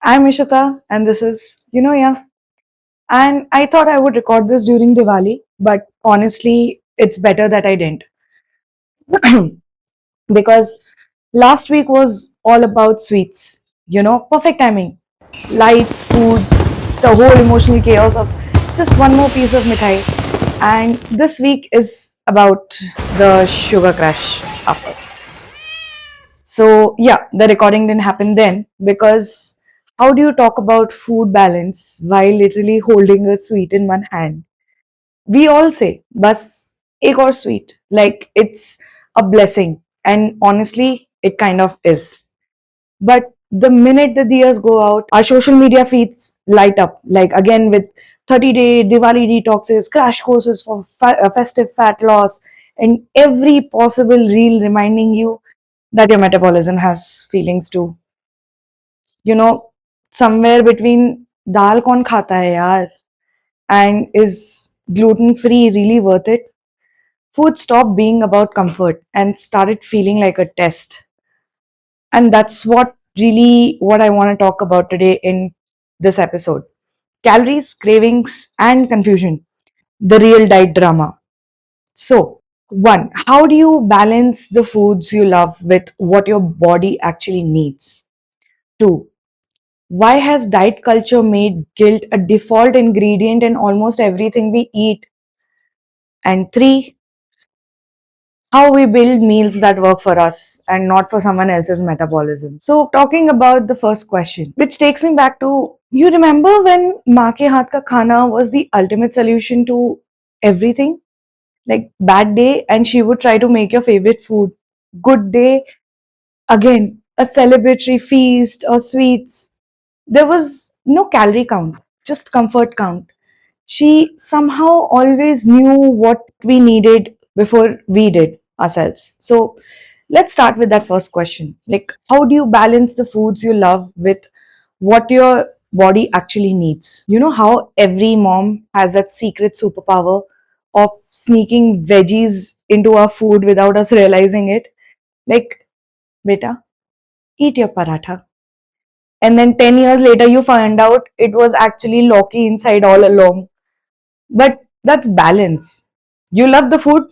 I'm Ishita, and this is Yeah. And I thought I would record this during Diwali, but honestly, it's better that I didn't. Because last week was all about sweets, perfect timing. Lights, food, the whole emotional chaos of just one more piece of mithai. And this week is about the sugar crash after. So, yeah, the recording didn't happen then because how do you talk about food balance while literally holding a sweet in one hand? We all say, bus ek aur sweet, like it's a blessing. And honestly, it kind of is. But the minute the diyas go out, our social media feeds light up, like again with 30-day Diwali detoxes, crash courses for festive fat loss, and every possible reel reminding you that your metabolism has feelings too. You know, somewhere between dal kaun khata hai yaar and is gluten free really worth it? Food stopped being about comfort and started feeling like a test. And that's what I want to talk about today in this episode. Calories, cravings, and confusion. The real diet drama. So, one, how do you balance the foods you love with what your body actually needs? Two, why has diet culture made guilt a default ingredient in almost everything we eat? And three, how we build meals that work for us and not for someone else's metabolism. So, talking about the first question, which takes me back to you remember when maa ke haath ka khana was the ultimate solution to everything? Like bad day, and she would try to make your favorite food. Good day, again, a celebratory feast or sweets. There was no calorie count, just comfort count. She somehow always knew what we needed before we did ourselves. So let's start with that first question. Like, how do you balance the foods you love with what your body actually needs? You know how every mom has that secret superpower of sneaking veggies into our food without us realizing it? Like, beta, eat your paratha. And then 10 years later, you find out it was actually Loki inside all along. But that's balance. You love the food,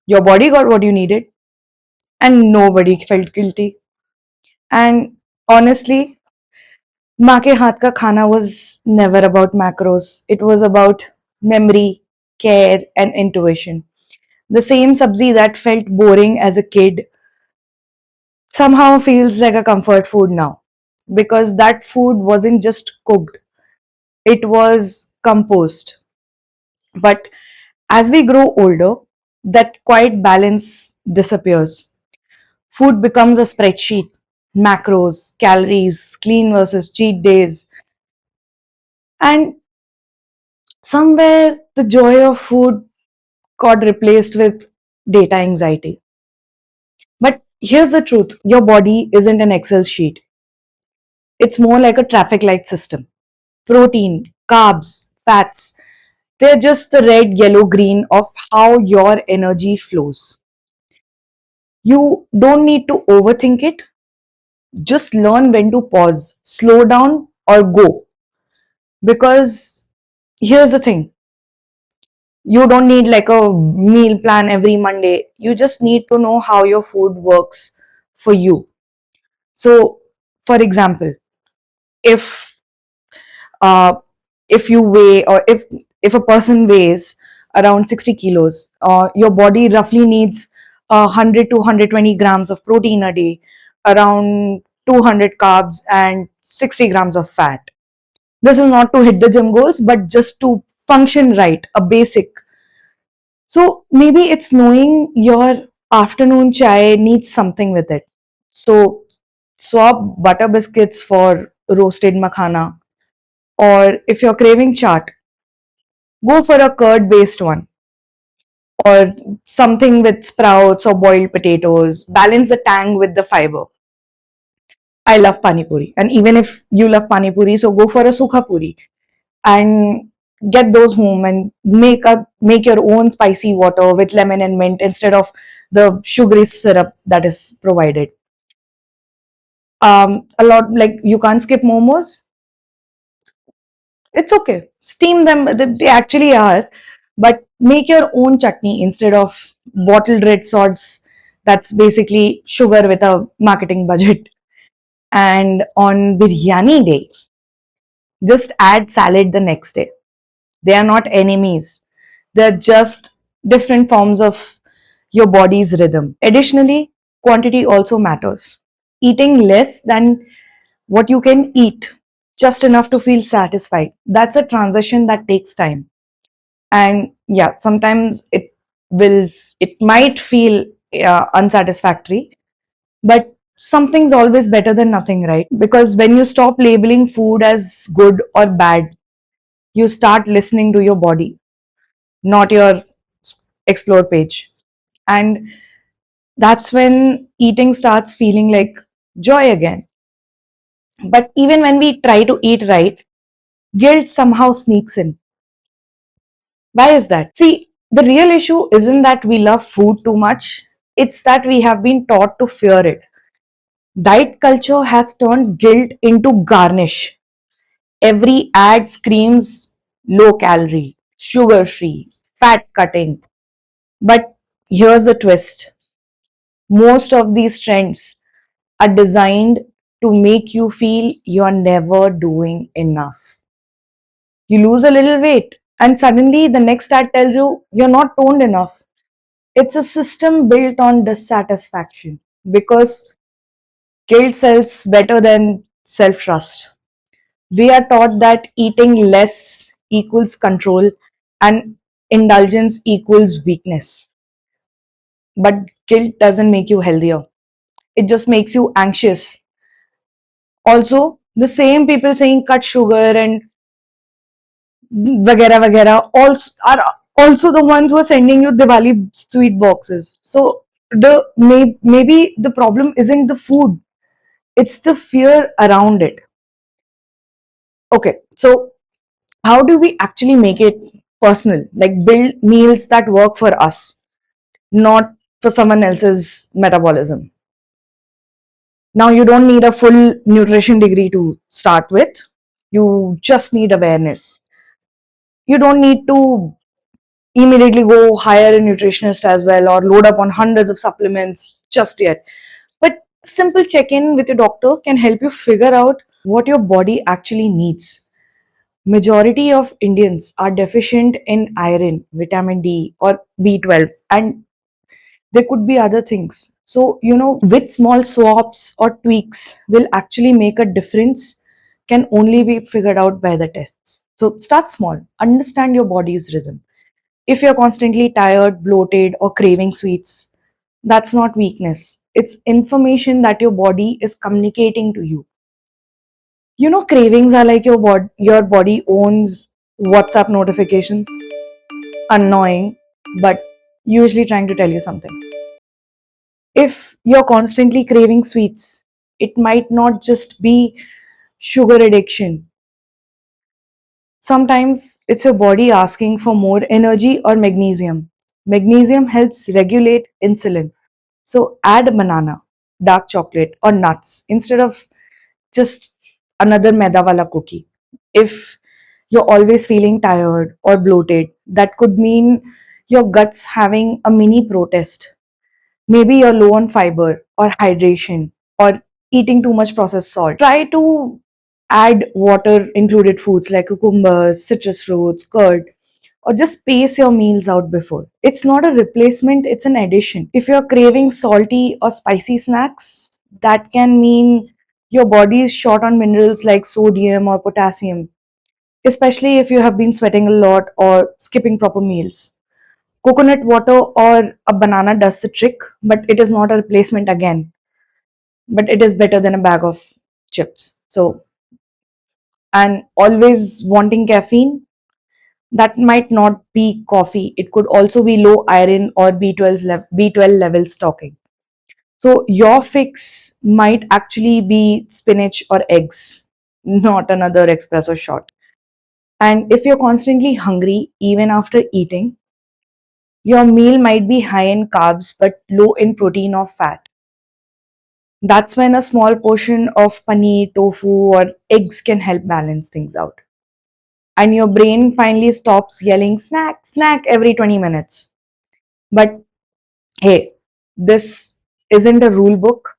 your body got what you needed, and nobody felt guilty. And honestly, maa ke haath ka khana was never about macros. It was about memory, care, and intuition. The same sabzi that felt boring as a kid somehow feels like a comfort food now because that food wasn't just cooked, it was composed. But as we grow older, that quiet balance disappears. Food becomes a spreadsheet, macros, calories, clean versus cheat days, and somewhere the joy of food got replaced with data anxiety. But here's the truth, your body isn't an Excel sheet, it's more like a traffic light system. Protein, carbs, fats, they're just the red, yellow, green of how your energy flows. You don't need to overthink it, just learn when to pause, slow down, or go. Because here's the thing, you don't need like a meal plan every Monday. You just need to know how your food works for you. So, for example, if uh, if you weigh or if a person weighs around 60 kilos, your body roughly needs 100 to 120 grams of protein a day, around 200 carbs, and 60 grams of fat. This is not to hit the gym goals, but just to function right, a basic. So maybe it's knowing your afternoon chai needs something with it. So swap butter biscuits for roasted makhana, or if you're craving chaat, go for a curd based one, or something with sprouts or boiled potatoes. Balance the tang with the fiber. I love pani puri, and even if you love pani puri, so go for a sukha puri and get those home and make your own spicy water with lemon and mint instead of the sugary syrup that is provided. A lot, like you can't skip momos. It's okay. Steam them. They actually are, but make your own chutney instead of bottled red sauce. That's basically sugar with a marketing budget. And on biryani day, just add salad the next day. They are not enemies. They're just different forms of your body's rhythm. Additionally, quantity also matters. Eating less than what you can eat, just enough to feel satisfied. That's a transition that takes time. And yeah, sometimes will, it might feel unsatisfactory, but something's always better than nothing, right? Because when you stop labeling food as good or bad, you start listening to your body, not your explore page. And that's when eating starts feeling like joy again. But even when we try to eat right, guilt somehow sneaks in. Why is that? See, the real issue isn't that we love food too much, it's that we have been taught to fear it. Diet culture has turned guilt into garnish. Every ad screams low calorie, sugar free, fat cutting. But here's the twist: most of these trends are designed to make you feel you're never doing enough. You lose a little weight, and suddenly the next ad tells you you're not toned enough. It's a system built on dissatisfaction because guilt sells better than self trust. We are taught that eating less equals control and indulgence equals weakness. But guilt doesn't make you healthier, it just makes you anxious. Also, the same people saying cut sugar and vagera vagera also are also the ones who are sending you Diwali sweet boxes. So maybe the problem isn't the food, it's the fear around it. Okay, so how do we actually make it personal? Like build meals that work for us, not for someone else's metabolism. Now you don't need a full nutrition degree to start with. You just need awareness. You don't need to immediately go hire a nutritionist as well or load up on hundreds of supplements just yet. But simple check in with your doctor can help you figure out what your body actually needs. Majority of Indians are deficient in iron, vitamin D, or B12, and there could be other things. So, with small swaps or tweaks will actually make a difference can only be figured out by the tests. So, start small, understand your body's rhythm. If you're constantly tired, bloated, or craving sweets, that's not weakness. It's information that your body is communicating to you. Cravings are like your body owns WhatsApp notifications. Annoying, but usually trying to tell you something. If you're constantly craving sweets, it might not just be sugar addiction. Sometimes it's your body asking for more energy or magnesium. Magnesium helps regulate insulin. So add banana, dark chocolate, or nuts instead of just another maida wala cookie. If you're always feeling tired or bloated, that could mean your gut's having a mini protest. Maybe you're low on fiber or hydration or eating too much processed salt. Try to add water included foods like cucumbers, citrus fruits, curd, or just space your meals out before. It's not a replacement, it's an addition. If you're craving salty or spicy snacks, that can mean your body is short on minerals like sodium or potassium, especially if you have been sweating a lot or skipping proper meals. Coconut water or a banana does the trick, but it is not a replacement again. But it is better than a bag of chips. So, and always wanting caffeine, that might not be coffee. It could also be low iron or B12 levels talking. So, your fix might actually be spinach or eggs, not another espresso shot. And if you're constantly hungry, even after eating, your meal might be high in carbs but low in protein or fat. That's when a small portion of paneer, tofu, or eggs can help balance things out. And your brain finally stops yelling snack, snack every 20 minutes. But hey, this isn't a rule book.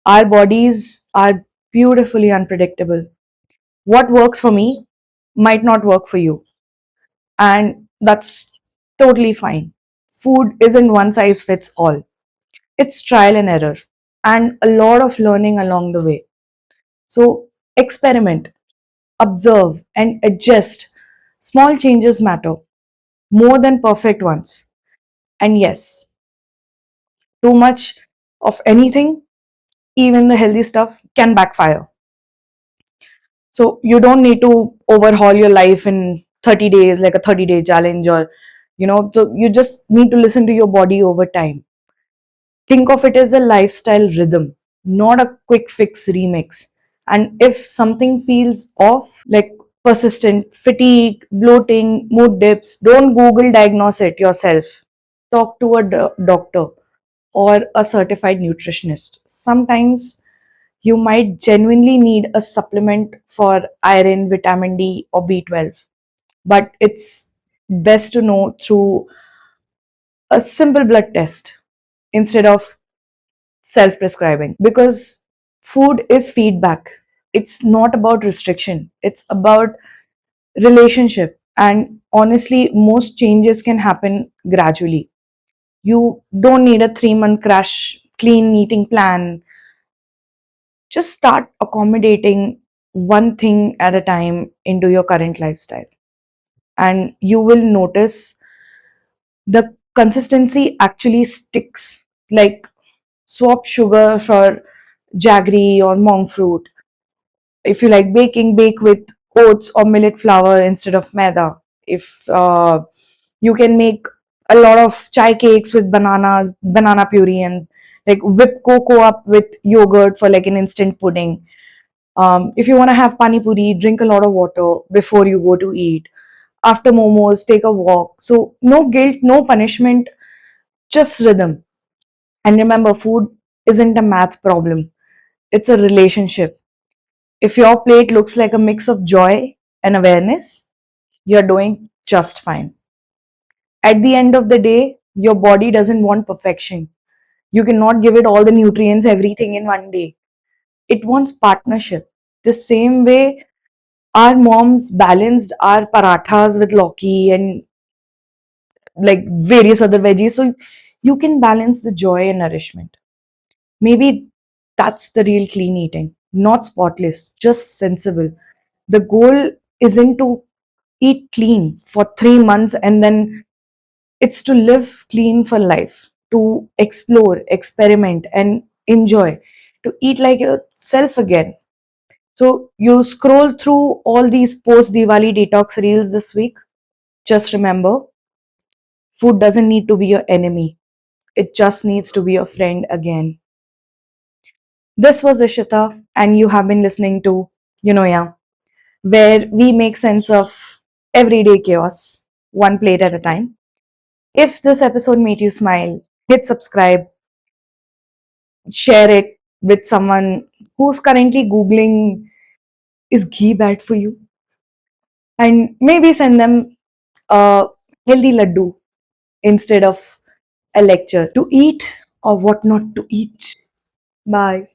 Our bodies are beautifully unpredictable. What works for me might not work for you, and that's totally fine. Food isn't one size fits all, it's trial and error, and a lot of learning along the way. So, experiment, observe, and adjust. Small changes matter more than perfect ones. And yes, too much of anything, even the healthy stuff, can backfire. So you don't need to overhaul your life in 30 days, like a 30-day challenge, or, so you just need to listen to your body over time. Think of it as a lifestyle rhythm, not a quick fix remix. And if something feels off, like persistent fatigue, bloating, mood dips, don't Google diagnose it yourself. Talk to a doctor or a certified nutritionist. Sometimes you might genuinely need a supplement for iron, vitamin D, or B12. But it's best to know through a simple blood test instead of self prescribing, because food is feedback. It's not about restriction, it's about relationship. And honestly, most changes can happen gradually. You don't need a 3-month crash clean eating plan. Just start accommodating one thing at a time into your current lifestyle, and you will notice the consistency actually sticks. Like, swap sugar for jaggery or monk fruit. If you like baking, bake with oats or millet flour instead of maida. If you can make a lot of chai cakes with banana puree, and like whip cocoa up with yogurt for like an instant pudding. If you want to have pani puri, drink a lot of water before you go to eat. After momos, take a walk. So no guilt, no punishment, just rhythm. And remember, food isn't a math problem, it's a relationship. If your plate looks like a mix of joy and awareness, you're doing just fine. At the end of the day, your body doesn't want perfection. You cannot give it all the nutrients, everything in one day. It wants partnership. The same way our moms balanced our parathas with lauki and like various other veggies. So you can balance the joy and nourishment. Maybe that's the real clean eating. Not spotless, just sensible. The goal isn't to eat clean for 3 months, and then it's to live clean for life, to explore, experiment, and enjoy, to eat like yourself again. So you scroll through all these post Diwali detox reels this week. Just remember, food doesn't need to be your enemy. It just needs to be your friend again. This was Ishita, and you have been listening to Yeah, where we make sense of everyday chaos, one plate at a time. If this episode made you smile, hit subscribe, share it with someone who's currently Googling, is ghee bad for you? And maybe send them a healthy laddu instead of a lecture to eat or what not to eat. Bye.